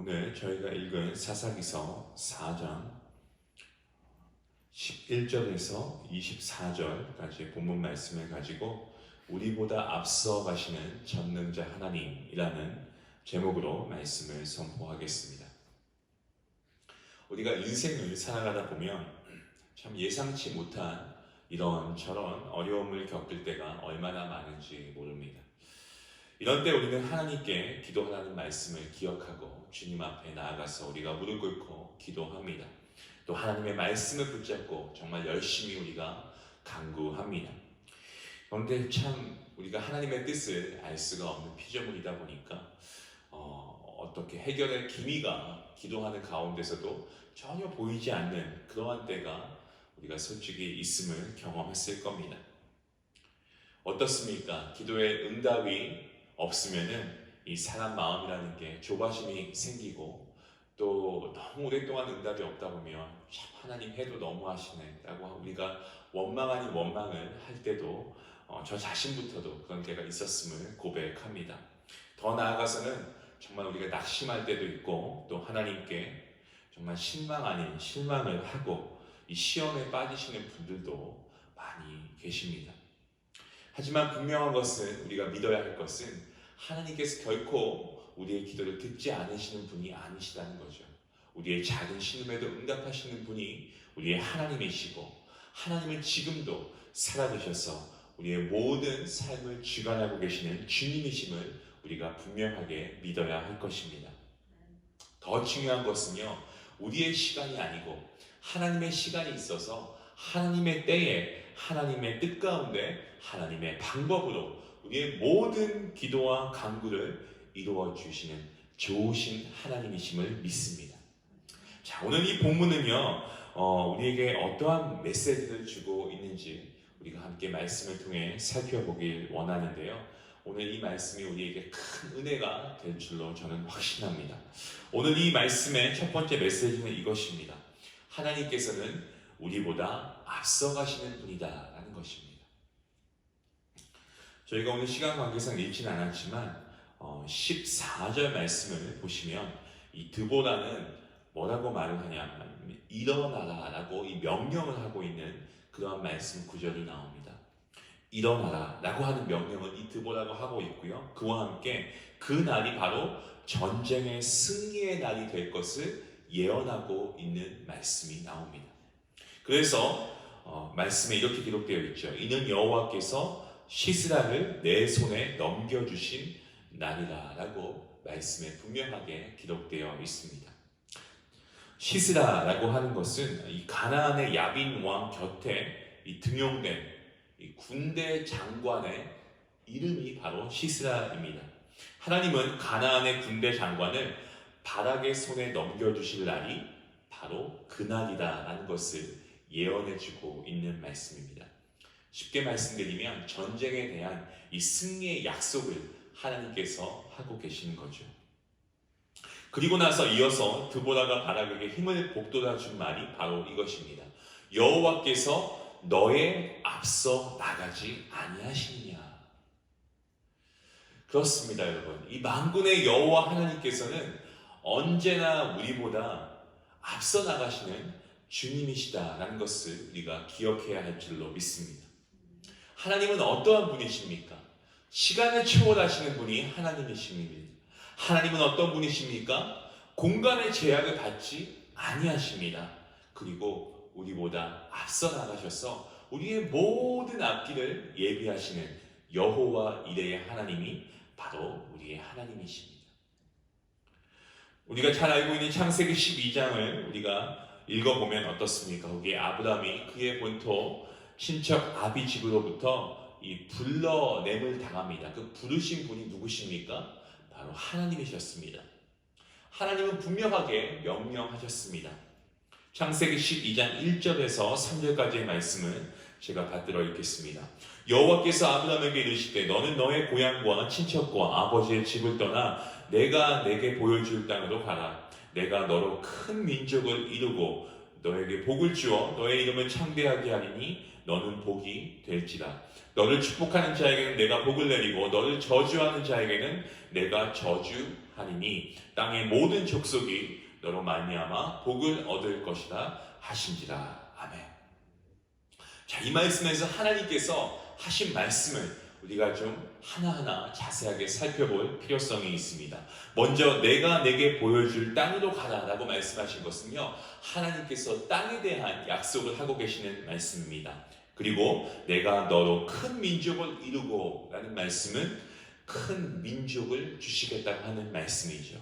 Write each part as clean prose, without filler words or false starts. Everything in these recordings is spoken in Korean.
오늘 저희가 읽은 사사기서 4장 11절에서 24절까지의 본문 말씀을 가지고 우리보다 앞서 가시는 전능자 하나님이라는 제목으로 말씀을 선포하겠습니다. 우리가 인생을 살아가다 보면 참 예상치 못한 이런저런 어려움을 겪을 때가 얼마나 많은지 모릅니다. 이런 때 우리는 하나님께 기도하라는 말씀을 기억하고 주님 앞에 나아가서 우리가 무릎 꿇고 기도합니다. 또 하나님의 말씀을 붙잡고 정말 열심히 우리가 간구합니다. 그런데 참 우리가 하나님의 뜻을 알 수가 없는 피조물이다 보니까 어떻게 해결의 기미가 기도하는 가운데서도 전혀 보이지 않는 그러한 때가 우리가 솔직히 있음을 경험했을 겁니다. 어떻습니까? 기도의 응답이 없으면은 이 사람 마음이라는 게 조바심이 생기고 또 너무 오랫동안 응답이 없다 보면 참 하나님 해도 너무하시네 라고 우리가 원망 아닌 원망을 할 때도 저 자신부터도 그런 때가 있었음을 고백합니다. 더 나아가서는 정말 우리가 낙심할 때도 있고 또 하나님께 정말 실망 아닌 실망을 하고 이 시험에 빠지시는 분들도 많이 계십니다. 하지만 분명한 것은 우리가 믿어야 할 것은 하나님께서 결코 우리의 기도를 듣지 않으시는 분이 아니시다는 거죠. 우리의 작은 신음에도 응답하시는 분이 우리의 하나님이시고 하나님은 지금도 살아계셔서 우리의 모든 삶을 주관하고 계시는 주님이심을 우리가 분명하게 믿어야 할 것입니다. 더 중요한 것은요, 우리의 시간이 아니고 하나님의 시간이 있어서 하나님의 때에 하나님의 뜻 가운데 하나님의 방법으로 우리의 모든 기도와 간구를 이루어 주시는 좋으신 하나님이심을 믿습니다. 자, 오늘 이 본문은요, 우리에게 어떠한 메시지를 주고 있는지 우리가 함께 말씀을 통해 살펴보길 원하는데요. 오늘 이 말씀이 우리에게 큰 은혜가 될 줄로 저는 확신합니다. 오늘 이 말씀의 첫 번째 메시지는 이것입니다. 하나님께서는 우리보다 앞서 가시는 분이다라는 것입니다. 저희가 오늘 시간 관계상 읽지는 않았지만 14절 말씀을 보시면 이 드보라는 뭐라고 말을 하냐면 일어나라 라고 이 명령을 하고 있는 그러한 말씀 구절이 나옵니다. 일어나라 라고 하는 명령을 이 드보라고 하고 있고요. 그와 함께 그 날이 바로 전쟁의 승리의 날이 될 것을 예언하고 있는 말씀이 나옵니다. 그래서 말씀에 이렇게 기록되어 있죠. 이는 여호와께서 시스라를 내 손에 넘겨주신 날이라 라고 말씀에 분명하게 기록되어 있습니다. 시스라라고 하는 것은 이 가나안의 야빈 왕 곁에 이 등용된 이 군대 장관의 이름이 바로 시스라입니다. 하나님은 가나안의 군대 장관을 바락의 손에 넘겨주실 날이 바로 그날이다라는 것을 예언해주고 있는 말씀입니다. 쉽게 말씀드리면 전쟁에 대한 이 승리의 약속을 하나님께서 하고 계시는 거죠. 그리고 나서 이어서 드보라가 바락에게 힘을 북돋아 준 말이 바로 이것입니다. 여호와께서 너의 앞서 나가지 아니하시느냐. 그렇습니다, 여러분. 이 만군의 여호와 하나님께서는 언제나 우리보다 앞서 나가시는 주님이시다라는 것을 우리가 기억해야 할 줄로 믿습니다. 하나님은 어떠한 분이십니까? 시간을 초월하시는 분이 하나님이십니다. 하나님은 어떤 분이십니까? 공간의 제약을 받지 아니하십니다. 그리고 우리보다 앞서 나가셔서 우리의 모든 앞길을 예비하시는 여호와 이레의 하나님이 바로 우리의 하나님이십니다. 우리가 잘 알고 있는 창세기 12장을 우리가 읽어보면 어떻습니까? 거기에 아브라함이 그의 본토 친척 아비 집으로부터 이 불러냄을 당합니다. 그 부르신 분이 누구십니까? 바로 하나님이셨습니다. 하나님은 분명하게 명령하셨습니다. 창세기 12장 1절에서 3절까지의 말씀을 제가 받들어 읽겠습니다. 여호와께서 아브라함에게 이르시되 너는 너의 고향과 친척과 아버지의 집을 떠나 내가 내게 보여줄 땅으로 가라. 내가 너로 큰 민족을 이루고 너에게 복을 주어 너의 이름을 창대하게 하리니 너는 복이 될지라. 너를 축복하는 자에게는 내가 복을 내리고 너를 저주하는 자에게는 내가 저주하리라. 하니니 땅의 모든 족속이 너로 말미암아 복을 얻을 것이라 하신지라. 아멘. 자, 이 말씀에서 하나님께서 하신 말씀을 우리가 좀 하나하나 자세하게 살펴볼 필요성이 있습니다. 먼저 내가 내게 보여줄 땅으로 가라라고 말씀하신 것은요, 하나님께서 땅에 대한 약속을 하고 계시는 말씀입니다. 그리고 내가 너로 큰 민족을 이루고 라는 말씀은 큰 민족을 주시겠다고 하는 말씀이죠.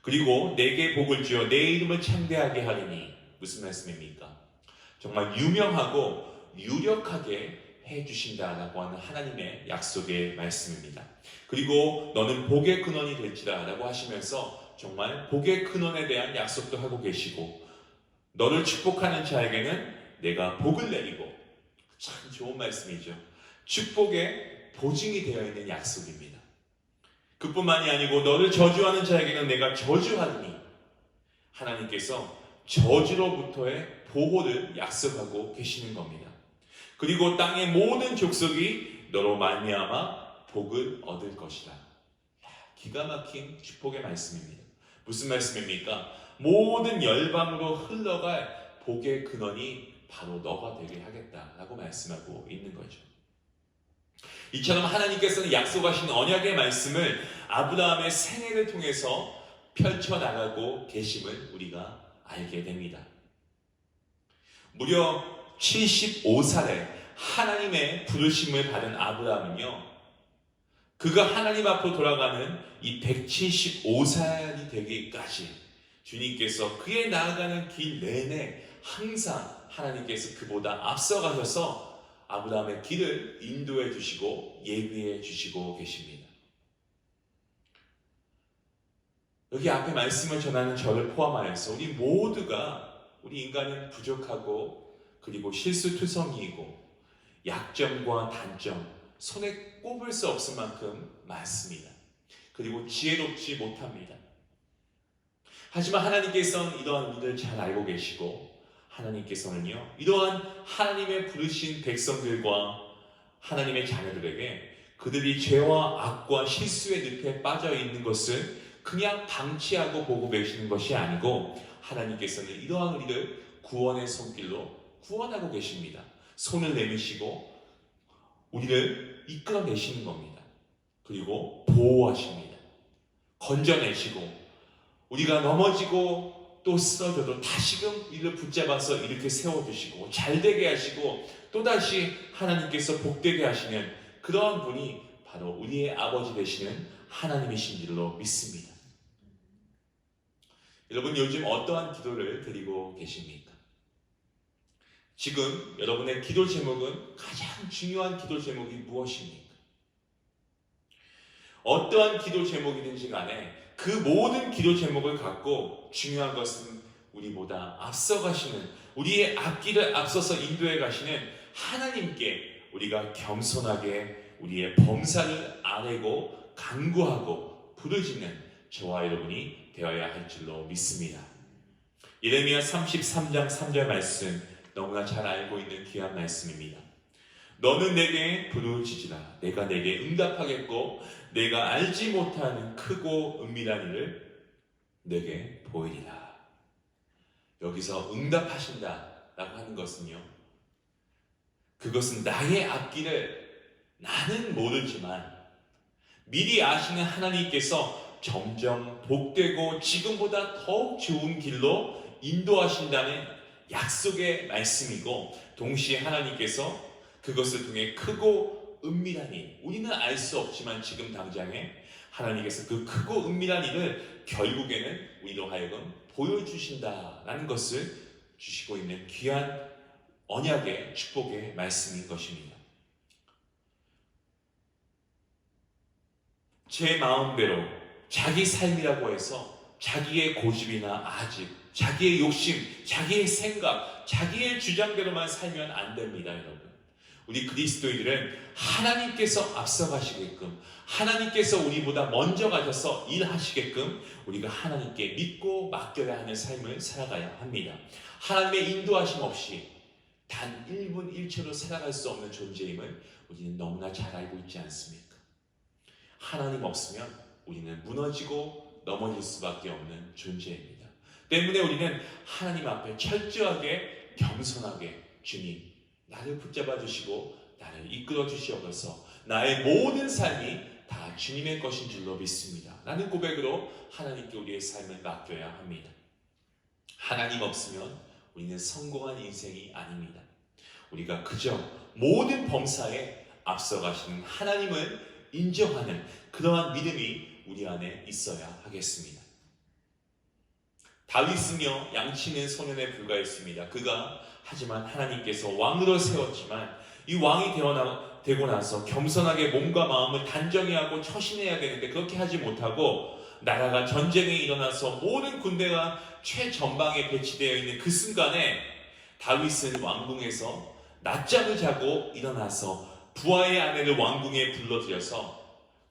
그리고 내게 복을 주어 내 이름을 창대하게 하리니, 무슨 말씀입니까? 정말 유명하고 유력하게 해주신다라고 하는 하나님의 약속의 말씀입니다. 그리고 너는 복의 근원이 될지라 라고 하시면서 정말 복의 근원에 대한 약속도 하고 계시고, 너를 축복하는 자에게는 내가 복을 내리고, 참 좋은 말씀이죠. 축복의 보증이 되어 있는 약속입니다. 그뿐만이 아니고 너를 저주하는 자에게는 내가 저주하리니, 하나님께서 저주로부터의 보호를 약속하고 계시는 겁니다. 그리고 땅의 모든 족속이 너로 말미암아 복을 얻을 것이다. 기가 막힌 축복의 말씀입니다. 무슨 말씀입니까? 모든 열방으로 흘러갈 복의 근원이 바로 너가 되게 하겠다라고 말씀하고 있는 거죠. 이처럼 하나님께서는 약속하신 언약의 말씀을 아브라함의 생애를 통해서 펼쳐나가고 계심을 우리가 알게 됩니다. 무려 75살에 하나님의 부르심을 받은 아브라함은요, 그가 하나님 앞으로 돌아가는 이 175살이 되기까지 주님께서 그의 나아가는 길 내내 항상 하나님께서 그보다 앞서가셔서 아브라함의 길을 인도해 주시고 예비해 주시고 계십니다. 여기 앞에 말씀을 전하는 저를 포함하여서 우리 모두가, 우리 인간은 부족하고 그리고 실수투성이이고 약점과 단점, 손에 꼽을 수 없을 만큼 많습니다. 그리고 지혜롭지 못합니다. 하지만 하나님께서는 이러한 일을 잘 알고 계시고, 하나님께서는요, 이러한 하나님의 부르신 백성들과 하나님의 자녀들에게 그들이 죄와 악과 실수의 늪에 빠져 있는 것을 그냥 방치하고 보고 계시는 것이 아니고, 하나님께서는 이러한 우리를 구원의 손길로 구원하고 계십니다. 손을 내미시고 우리를 이끌어내시는 겁니다. 그리고 보호하십니다. 건져내시고, 우리가 넘어지고 또 쓰러져도 다시금 우리를 붙잡아서 이렇게 세워주시고 잘되게 하시고 또다시 하나님께서 복되게 하시는 그러한 분이 바로 우리의 아버지 되시는 하나님이신 줄로 믿습니다. 여러분, 요즘 어떠한 기도를 드리고 계십니까? 지금 여러분의 기도 제목은, 가장 중요한 기도 제목이 무엇입니까? 어떠한 기도 제목이든지 간에 그 모든 기도 제목을 갖고 중요한 것은 우리보다 앞서가시는, 우리의 앞길을 앞서서 인도해 가시는 하나님께 우리가 겸손하게 우리의 범사를 아뢰고 간구하고 부르짖는 저와 여러분이 되어야 할 줄로 믿습니다. 예레미야 33장 3절 말씀, 너무나 잘 알고 있는 귀한 말씀입니다. 너는 내게 부르짖으라. 내가 내게 응답하겠고 내가 알지 못하는 크고 은밀한 일을 내게 보이리라. 여기서 응답하신다라고 하는 것은요, 그것은 나의 앞길을 나는 모르지만 미리 아시는 하나님께서 점점 복되고 지금보다 더욱 좋은 길로 인도하신다는 약속의 말씀이고, 동시에 하나님께서 그것을 통해 크고 은밀한 일, 우리는 알 수 없지만 지금 당장에 하나님께서 그 크고 은밀한 일을 결국에는 우리로 하여금 보여주신다라는 것을 주시고 있는 귀한 언약의 축복의 말씀인 것입니다. 제 마음대로 자기 삶이라고 해서 자기의 고집이나 아집, 자기의 욕심, 자기의 생각, 자기의 주장대로만 살면 안 됩니다, 여러분. 우리 그리스도인들은 하나님께서 앞서가시게끔, 하나님께서 우리보다 먼저 가셔서 일하시게끔 우리가 하나님께 믿고 맡겨야 하는 삶을 살아가야 합니다. 하나님의 인도하심 없이 단 1분 1초로 살아갈 수 없는 존재임을 우리는 너무나 잘 알고 있지 않습니까? 하나님 없으면 우리는 무너지고 넘어질 수밖에 없는 존재입니다. 때문에 우리는 하나님 앞에 철저하게 겸손하게 주님 나를 붙잡아 주시고 나를 이끌어 주시옵소서 나의 모든 삶이 다 주님의 것인 줄로 믿습니다. 라는 고백으로 하나님께 우리의 삶을 맡겨야 합니다. 하나님 없으면 우리는 성공한 인생이 아닙니다. 우리가 그저 모든 범사에 앞서가시는 하나님을 인정하는 그러한 믿음이 우리 안에 있어야 하겠습니다. 다윗은요 양치는 소년에 불과했습니다. 그가 하지만 하나님께서 왕으로 세웠지만 이 왕이 되고 나서 겸손하게 몸과 마음을 단정히 하고 처신해야 되는데 그렇게 하지 못하고 나라가 전쟁이 일어나서 모든 군대가 최전방에 배치되어 있는 그 순간에 다윗은 왕궁에서 낮잠을 자고 일어나서 부하의 아내를 왕궁에 불러들여서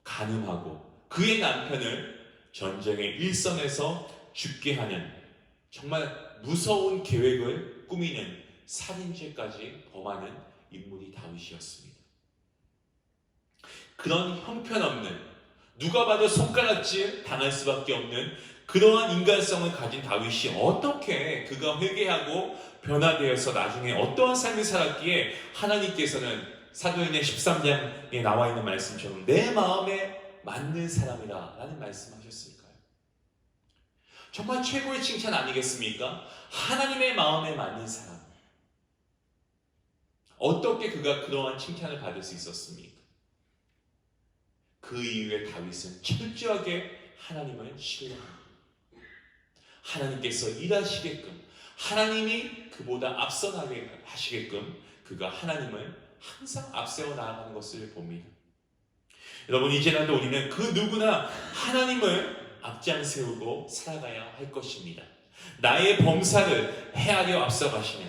간음하고 그의 남편을 전쟁의 일선에서 죽게 하는 정말 무서운 계획을 꾸미는 살인죄까지 범하는 인물이 다윗이었습니다. 그런 형편없는 누가 봐도 손가락질 당할 수밖에 없는 그러한 인간성을 가진 다윗이 어떻게 그가 회개하고 변화되어서 나중에 어떠한 삶을 살았기에 하나님께서는 사도행전 13장에 나와 있는 말씀처럼 내 마음에 맞는 사람이라 라는 말씀하셨을까요? 정말 최고의 칭찬 아니겠습니까? 하나님의 마음에 맞는 사람. 어떻게 그가 그러한 칭찬을 받을 수 있었습니까? 그 이후에 다윗은 철저하게 하나님을 신뢰합니다. 하나님께서 일하시게끔 하나님이 그보다 앞서 나게 하시게끔 그가 하나님을 항상 앞세워 나아가는 것을 봅니다. 여러분 이제라도 우리는 그 누구나 하나님을 앞장세우고 살아가야 할 것입니다. 나의 범사를 헤아려 앞서가시는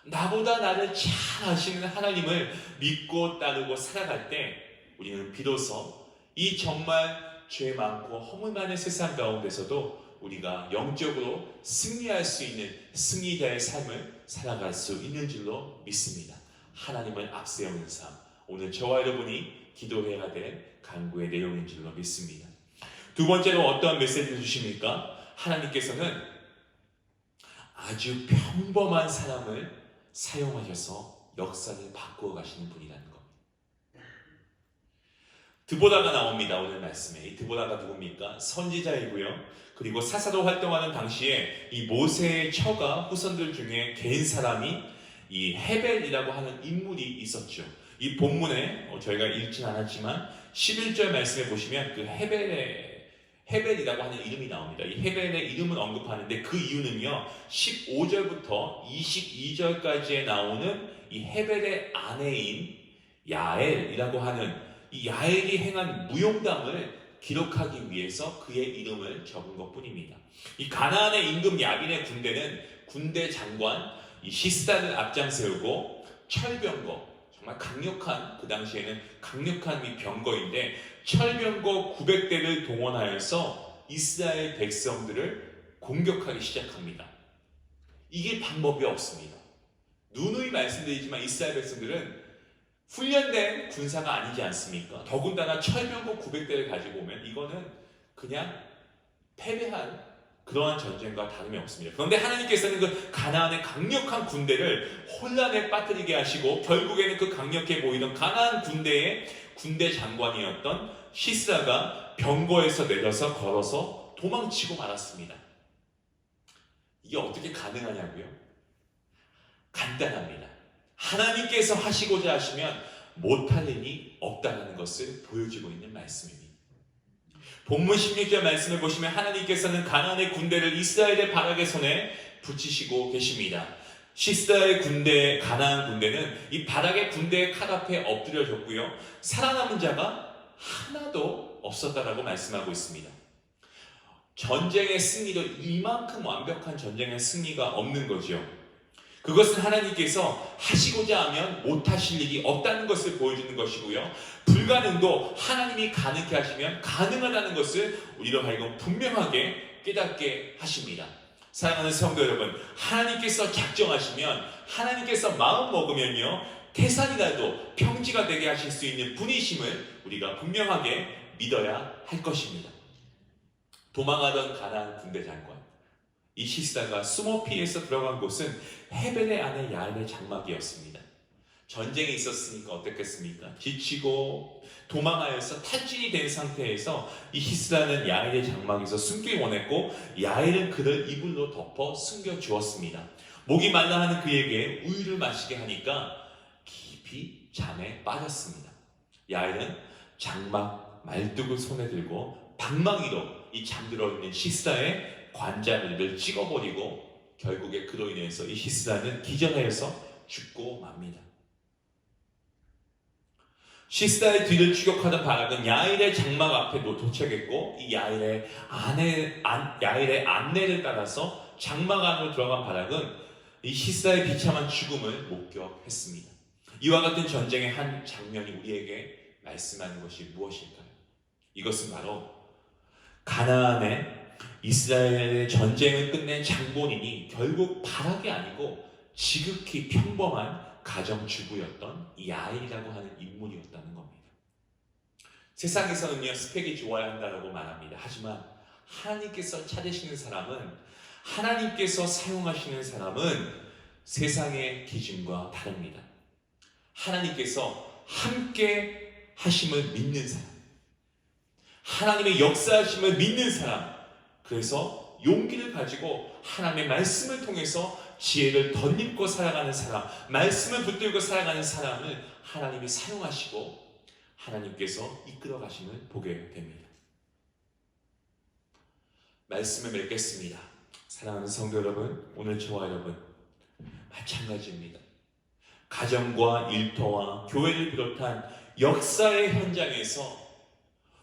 나보다 나를 잘 아시는 하나님을 믿고 따르고 살아갈 때 우리는 비로소 이 정말 죄 많고 허물 많은 세상 가운데서도 우리가 영적으로 승리할 수 있는 승리자의 삶을 살아갈 수 있는 줄로 믿습니다. 하나님을 앞세우는 삶, 오늘 저와 여러분이 기도해야 될 간구의 내용인 줄로 믿습니다. 두 번째로 어떠한 메시지를 주십니까? 하나님께서는 아주 평범한 사람을 사용하셔서 역사를 바꾸어 가시는 분이라는 겁니다. 드보라가 나옵니다. 오늘 말씀에. 이 드보라가 누굽니까? 선지자이고요. 그리고 사사로 활동하는 당시에 이 모세의 처가 후손들 중에 개인 사람이 이 헤벨이라고 하는 인물이 있었죠. 이 본문에 저희가 읽진 않았지만 11절 말씀에 보시면 그 헤벨이라고 하는 이름이 나옵니다. 이 헤벨의 이름을 언급하는데 그 이유는요 15절부터 22절까지에 나오는 이 헤벨의 아내인 야엘이라고 하는 이 야엘이 행한 무용담을 기록하기 위해서 그의 이름을 적은 것뿐입니다. 이 가나안의 임금 야빈의 군대는 군대 장관 이 시스라를 앞장세우고 철병거, 정말 강력한 그 당시에는 강력한 이 병거인데 철병거 900대를 동원하여서 이스라엘 백성들을 공격하기 시작합니다. 이길 방법이 없습니다. 누누이 말씀드리지만 이스라엘 백성들은 훈련된 군사가 아니지 않습니까? 더군다나 철병거 900대를 가지고 오면 이거는 그냥 패배한 그러한 전쟁과 다름이 없습니다. 그런데 하나님께서는 그 가나안의 강력한 군대를 혼란에 빠뜨리게 하시고 결국에는 그 강력해 보이던 가나안 군대의 군대 장관이었던 시스라가 병거에서 내려서 걸어서 도망치고 말았습니다. 이게 어떻게 가능하냐고요? 간단합니다. 하나님께서 하시고자 하시면 못할 일이 없다는 것을 보여주고 있는 말씀입니다. 본문 16절 말씀을 보시면 하나님께서는 가나안의 군대를 이스라엘의 바락의 손에 붙이시고 계십니다. 시스라의 군대, 가나안 군대는 이 바락의 군대의 칼 앞에 엎드려졌고요. 살아남은 자가 하나도 없었다라고 말씀하고 있습니다. 전쟁의 승리도 이만큼 완벽한 전쟁의 승리가 없는 거죠. 그것은 하나님께서 하시고자 하면 못하실 일이 없다는 것을 보여주는 것이고요. 불가능도 하나님이 가능케 하시면 가능하다는 것을 우리로 하여금 분명하게 깨닫게 하십니다. 사랑하는 성도 여러분, 하나님께서 작정하시면 하나님께서 마음 먹으면요 태산이라도 평지가 되게 하실 수 있는 분이심을 우리가 분명하게 믿어야 할 것입니다. 도망하던 가나안 군대 장관 이 시스라가 숨어 피해서 들어간 곳은 헤벨의 아내 야엘의 장막이었습니다. 전쟁이 있었으니까 어떻겠습니까? 지치고 도망하여서 탈진이 된 상태에서 이 시스라는 야엘의 장막에서 숨길 원했고 야엘은 그를 이불로 덮어 숨겨 주었습니다. 목이 말라 하는 그에게 우유를 마시게 하니까 깊이 잠에 빠졌습니다. 야엘은 장막 말뚝을 손에 들고 방망이로 이 잠들어 있는 시스라의 관자를 찍어버리고 결국에 그로 인해서 이 시스라는 기절하여서 죽고 맙니다. 시스라의 뒤를 추격하던 바락은 야엘의 장막 앞에 도착했고 이 야엘의 안내를 따라서 장막 안으로 들어간 바락은 이 시스라의 비참한 죽음을 목격했습니다. 이와 같은 전쟁의 한 장면이 우리에게 말씀하는 것이 무엇일까요? 이것은 바로 가나안의 이스라엘의 전쟁을 끝낸 장본인이 결국 바락이 아니고 지극히 평범한 가정주부였던 야엘이라고 하는 인물이었다는 겁니다. 세상에서는요 스펙이 좋아야 한다고 말합니다. 하지만 하나님께서 찾으시는 사람은, 하나님께서 사용하시는 사람은 세상의 기준과 다릅니다. 하나님께서 함께 하심을 믿는 사람, 하나님의 역사하심을 믿는 사람, 그래서 용기를 가지고 하나님의 말씀을 통해서 지혜를 덧입고 살아가는 사람, 말씀을 붙들고 살아가는 사람을 하나님이 사용하시고 하나님께서 이끌어 가심을 보게 됩니다. 말씀을 맺겠습니다. 사랑하는 성도 여러분, 오늘 저와 여러분 마찬가지입니다. 가정과 일터와 교회를 비롯한 역사의 현장에서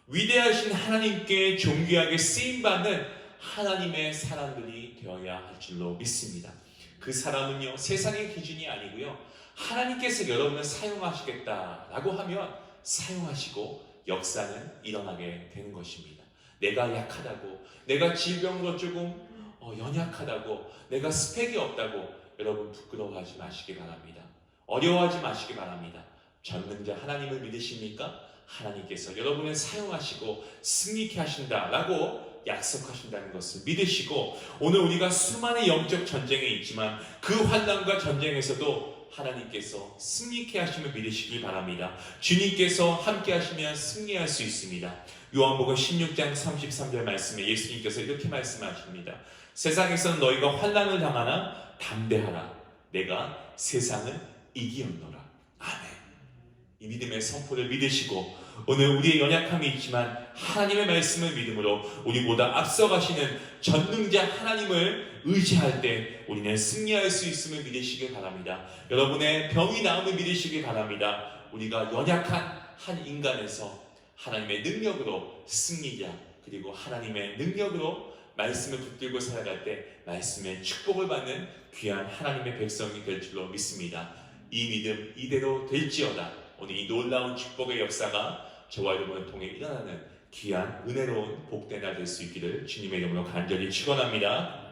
위대하신 하나님께 존귀하게 쓰임받는 하나님의 사람들이 되어야 할 줄로 믿습니다. 그 사람은요 세상의 기준이 아니고요 하나님께서 여러분을 사용하시겠다라고 하면 사용하시고 역사는 일어나게 되는 것입니다. 내가 약하다고, 내가 질병으로 조금 연약하다고, 내가 스펙이 없다고 여러분 부끄러워하지 마시기 바랍니다. 어려워하지 마시기 바랍니다. 전능자 하나님을 믿으십니까? 하나님께서 여러분을 사용하시고 승리케 하신다라고 약속하신다는 것을 믿으시고, 오늘 우리가 수많은 영적 전쟁에 있지만 그 환난과 전쟁에서도 하나님께서 승리케 하심을 믿으시길 바랍니다. 주님께서 함께 하시면 승리할 수 있습니다. 요한복음 16장 33절 말씀에 예수님께서 이렇게 말씀하십니다. 세상에서는 너희가 환난을 당하나 담대하라. 내가 세상을 이기었노라. 아멘. 이 믿음의 선포를 믿으시고 오늘 우리의 연약함이 있지만 하나님의 말씀을 믿음으로 우리보다 앞서가시는 전능자 하나님을 의지할 때 우리는 승리할 수 있음을 믿으시길 바랍니다. 여러분의 병이 나음을 믿으시길 바랍니다. 우리가 연약한 한 인간에서 하나님의 능력으로 승리자, 그리고 하나님의 능력으로 말씀을 붙들고 살아갈 때 말씀의 축복을 받는 귀한 하나님의 백성이 될 줄로 믿습니다. 이 믿음 이대로 될지어다. 오늘 이 놀라운 축복의 역사가 저와 여러분을 통해 일어나는 귀한 은혜로운 복된 날 될 수 있기를 주님의 이름으로 간절히 축원합니다.